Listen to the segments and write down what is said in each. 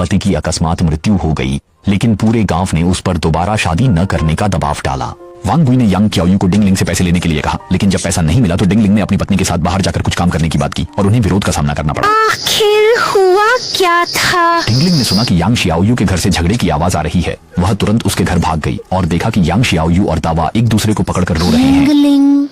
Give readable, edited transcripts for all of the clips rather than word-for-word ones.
पति की अकस्मात मृत्यु हो गई, लेकिन पूरे गांव ने उस पर दोबारा शादी न करने का दबाव डाला। वांग गुई ने यांग क्याओयू को डिंगलिंग से पैसे लेने के लिए कहा, लेकिन जब पैसा नहीं मिला तो डिंगलिंग ने अपनी पत्नी के साथ बाहर जाकर कुछ काम करने की बात की और उन्हें विरोध का सामना करना पड़ा। आखिर हुआ क्या था? डिंगलिंग ने सुना कि यांग शियाओयू के घर से झगड़े की आवाज आ रही है। वह तुरंत उसके घर भाग गई और देखा कि यांग शियाओयू और दावा एक दूसरे को पकड़कर रो रहे हैं। डिंगलिंग,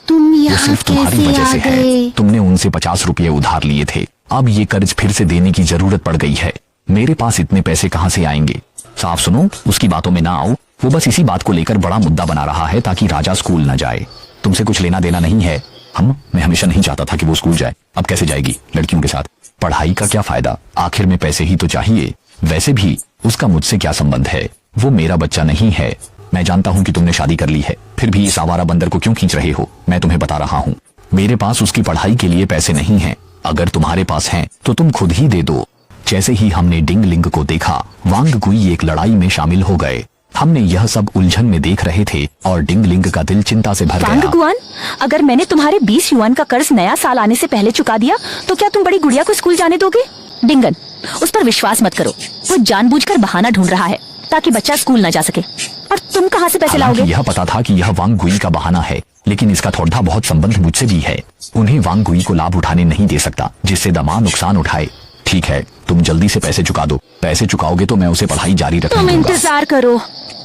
तुम वो यहाँ सिर्फ तुम्हारी कैसे वजह आ से है। गए? तुमने उनसे 50 रुपये उधार लिए थे, अब ये कर्ज फिर से देने की जरूरत पड़ गई है। मेरे पास इतने पैसे कहाँ से आएंगे? साफ सुनो, उसकी बातों में ना आओ। वो बस इसी बात को लेकर बड़ा मुद्दा बना रहा है ताकि राजा स्कूल न जाए। तुमसे कुछ लेना देना नहीं है। मैं हमेशा नहीं चाहता था कि वो स्कूल जाए। अब कैसे जाएगी लड़कियों के साथ? पढ़ाई का क्या फायदा, आखिर में पैसे ही तो चाहिए। वैसे भी उसका मुझसे क्या संबंध है? वो मेरा बच्चा नहीं है। मैं जानता हूँ कि तुमने शादी कर ली है, फिर भी इस आवारा बंदर को क्यों खींच रहे हो? मैं तुम्हें बता रहा हूँ, मेरे पास उसकी पढ़ाई के लिए पैसे नहीं हैं। अगर तुम्हारे पास हैं तो तुम खुद ही दे दो। जैसे ही हमने डिंगलिंग को देखा, वांग गुई एक लड़ाई में शामिल हो गए। हमने यह सब उलझन में देख रहे थे और डिंगलिंग का दिल चिंता से भर वांग गया। गुआन, अगर मैंने तुम्हारे 20 युआन का कर्ज नया साल आने से पहले चुका दिया तो क्या तुम बड़ी गुड़िया को स्कूल जाने दोगे? डिंगन, उस पर विश्वास मत करो। वो जानबूझकर बहाना ढूंढ रहा है ताकि बच्चा स्कूल न जा सके। और तुम कहाँ से पैसे लाओगे? यह पता था कि यह वांग गुई का बहाना है, लेकिन इसका थोड़ा बहुत संबंध मुझसे भी है। उन्हें वांग गुई को लाभ उठाने नहीं दे सकता जिससे दमा नुकसान उठाए। ठीक है, तुम जल्दी से पैसे चुका दो। पैसे चुकाओगे तो मैं उसे पढ़ाई जारी रखने तुम दूंगा। इंतजार करो,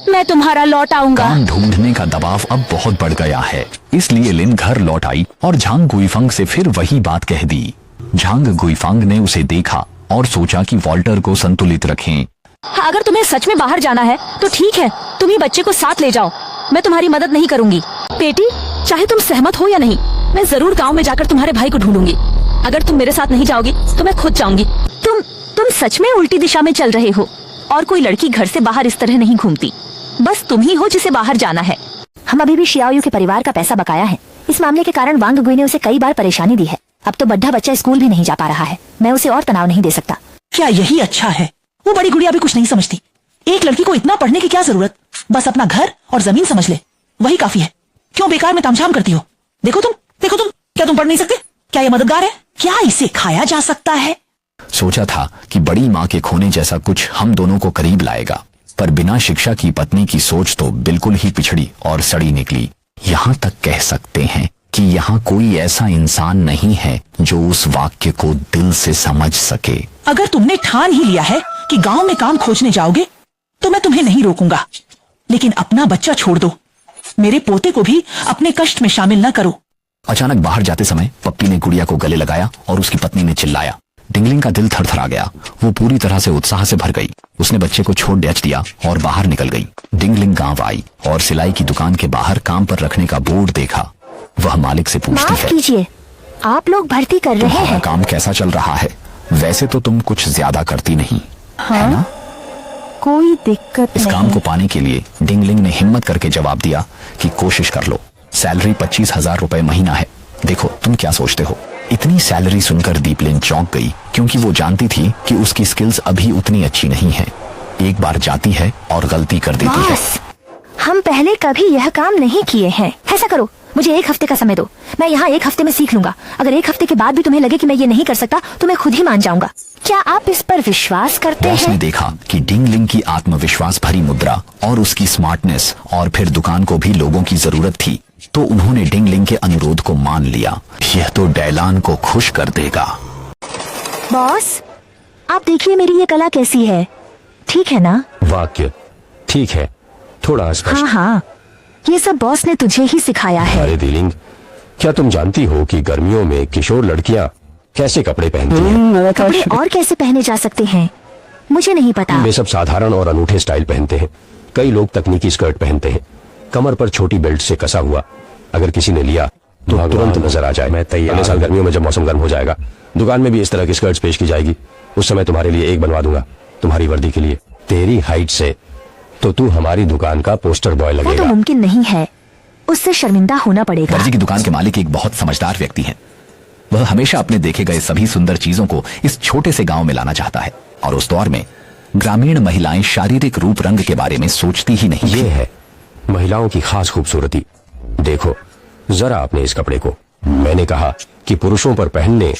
मैं तुम्हारा लौट आऊंगा। काम ढूंढने का दबाव अब बहुत बढ़ गया है, इसलिए लिन घर लौट आई और झांग गुईफंग से फिर वही बात कह दी। झांग गुईफंग ने उसे देखा और सोचा कि वॉल्टर को संतुलित रखें। अगर तुम्हें सच में बाहर जाना है तो ठीक है, तुम ही बच्चे को साथ ले जाओ। मैं तुम्हारी मदद नहीं करूंगी। बेटी, चाहे तुम सहमत हो या नहीं, मैं जरूर गांव में जाकर तुम्हारे भाई को ढूंढूंगी। अगर तुम मेरे साथ नहीं जाओगी तो मैं खुद जाऊंगी। तुम सच में उल्टी दिशा में चल रहे हो और कोई लड़की घर से बाहर इस तरह नहीं घूमती। बस तुम ही हो जिसे बाहर जाना है। हम अभी भी शियाओयू के परिवार का पैसा बकाया है। इस मामले के कारण वांग गुई ने उसे कई बार परेशानी दी है। अब तो बड्ढा बच्चा स्कूल भी नहीं जा पा रहा है। मैं उसे और तनाव नहीं दे सकता। क्या यही अच्छा है? वो बड़ी गुड़िया भी कुछ नहीं समझती। एक लड़की को इतना पढ़ने की क्या जरूरत? बस अपना घर और जमीन समझ ले, वही काफी है। क्यों बेकार में तामझाम करती हो? देखो तुम, क्या तुम पढ़ नहीं सकते? क्या ये मददगार है? क्या इसे खाया जा सकता है? सोचा था कि बड़ी माँ के खोने जैसा कुछ हम दोनों को करीब लाएगा, पर बिना शिक्षा की पत्नी की सोच तो बिल्कुल ही पिछड़ी और सड़ी निकली। यहाँ तक कह सकते हैं कि यहाँ कोई ऐसा इंसान नहीं है जो उस वाक्य को दिल से समझ सके। अगर तुमने ठान ही लिया है कि गांव में काम खोजने जाओगे तो मैं तुम्हें नहीं रोकूंगा, लेकिन अपना बच्चा छोड़ दो। मेरे पोते को भी अपने कष्ट में शामिल न करो। अचानक बाहर जाते समय पप्पी ने गुड़िया को गले लगाया और उसकी पत्नी ने चिल्लाया। डिंगलिंग का दिल थरथरा गया। वो पूरी तरह से उत्साह से भर गई। उसने बच्चे को छोड़ डच दिया और बाहर निकल गई। डिंगलिंग गांव आई और सिलाई की दुकान के बाहर काम पर रखने का बोर्ड देखा। वह मालिक से पूछती माफ है, कीजिए, आप लोग भर्ती कर रहे तुम्हारा हैं? काम कैसा चल रहा है? वैसे तो तुम कुछ ज्यादा करती नहीं, है ना? कोई दिक्कत इस नहीं। काम को पाने के लिए डिंगलिंग ने हिम्मत करके जवाब दिया कि कोशिश कर लो। सैलरी 25,000 रुपए महीना है। देखो तुम क्या सोचते हो? इतनी सैलरी सुनकर दीपलिन चौंक गई, क्योंकि वो जानती थी कि उसकी स्किल्स अभी उतनी अच्छी नहीं है। एक बार जाती है और गलती कर देती है। बॉस, हम पहले कभी यह काम नहीं किए हैं। ऐसा करो, मुझे 1 हफ्ते का समय दो। मैं यहाँ 1 हफ्ते में सीख लूंगा। अगर 1 हफ्ते के बाद भी तुम्हें लगे कि मैं ये नहीं कर सकता तो मैं खुद ही मान जाऊंगा। क्या आप इस पर विश्वास करते बॉस ने हैं? देखा कि डिंगलिंग की आत्मविश्वास भरी मुद्रा और उसकी स्मार्टनेस और फिर दुकान को भी लोगों की जरूरत थी, तो उन्होंने डिंगलिंग के अनुरोध को मान लिया। यह तो डैलान को खुश कर देगा। बॉस, आप देखिए मेरी ये कला कैसी है। ठीक है ना? वाक्य ठीक है, थोड़ा अस्पष्ट। हाँ, ये सब बॉस ने तुझे ही सिखाया है। अरे दीलिंग, क्या तुम जानती हो कि गर्मियों में किशोर लड़कियां कैसे कपड़े पहनती हैं? कपड़े और कैसे पहने जा सकते हैं? मुझे नहीं पता। वे सब साधारण और अनूठे स्टाइल पहनते हैं। कई लोग तकनीकी स्कर्ट पहनते हैं, कमर पर छोटी बेल्ट से कसा हुआ। अगर किसी ने लिया तो तुरंत नजर आ जाए। मैं तैयार। अगले साल गर्मियों में जब मौसम गर्म हो जाएगा, दुकान में भी इस तरह की स्कर्ट्स पेश की जाएगी। उस समय तुम्हारे लिए एक बनवा दूंगा, तुम्हारी वर्दी के लिए। तेरी हाइट से तो तू हमारी दुकान का पोस्टर बॉय वो तो लगेगा। मुमकिन नहीं है, उससे शर्मिंदा होना पड़ेगा। दर्जी की दुकान के मालिक एक बहुत समझदार व्यक्ति हैं। वह हमेशा अपने देखे गए सभी सुंदर चीजों को इस छोटे से गांव में लाना चाहता है, और उस दौर में ग्रामीण महिलाएं शारीरिक रूप रंग के बारे में सोचती ही नहीं। ये है महिलाओं की खास खूबसूरती। देखो जरा अपने इस कपड़े को। मैंने कहा कि पुरुषों पर पहनने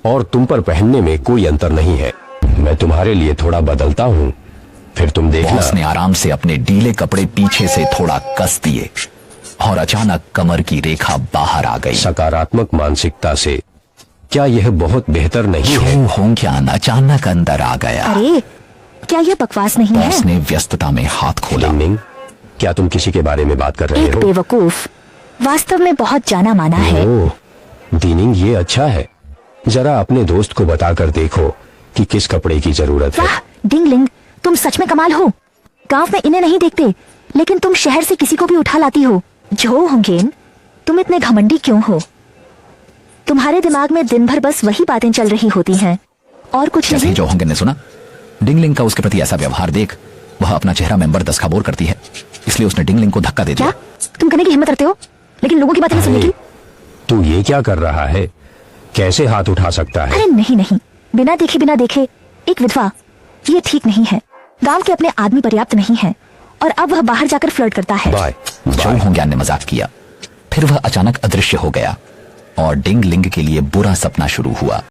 और तुम पर पहनने में कोई अंतर नहीं है। मैं तुम्हारे लिए थोड़ा बदलता हूँ, फिर तुम देखना। बॉस ने आराम से अपने ढीले कपड़े पीछे से थोड़ा कस दिए और अचानक कमर की रेखा बाहर आ गई। सकारात्मक मानसिकता से क्या यह बहुत बेहतर नहीं है? होंग्यान अचानक अंदर आ गया। अरे क्या ये बकवास नहीं है? बॉस ने व्यस्तता में हाथ खोला। लिंगनिंग, क्या तुम किसी के बारे में बात कर रहे एक हो? बेवकूफ वास्तव में बहुत जाना माना है। ओह, दीनिंग, ये अच्छा है। जरा अपने दोस्त को बताकर देखो कि किस कपड़े की जरूरत है। वाह डिंगलिंग, तुम सच में कमाल हो। गांव में इन्हें नहीं देखते, लेकिन तुम शहर से किसी को भी उठा लाती हो। जो होंगेन, तुम इतने घमंडी क्यों हो? तुम्हारे दिमाग में दिन भर बस वही बातें चल रही होती हैं और कुछ जैसे नहीं। ही जो होंगेन ने सुना डिंगलिंग का उसके प्रति ऐसा व्यवहार देख, वह अपना चेहरा में बर्दाश्त खबोर करती है, इसलिए उसने डिंगलिंग को धक्का दे क्या दिया। तुम करने की हिम्मत रखते हो, लेकिन लोगों की बातें नहीं सुनने की? तू ये क्या कर रहा है? कैसे हाथ उठा सकता है? अरे नहीं नहीं, बिना देखे एक विधवा, ये ठीक नहीं है। गांव के अपने आदमी पर्याप्त नहीं है और अब वह बाहर जाकर फ्लर्ट करता है। बाय जो होंग्यान ने मजाक किया, फिर वह अचानक अदृश्य हो गया और डिंगलिंग के लिए बुरा सपना शुरू हुआ।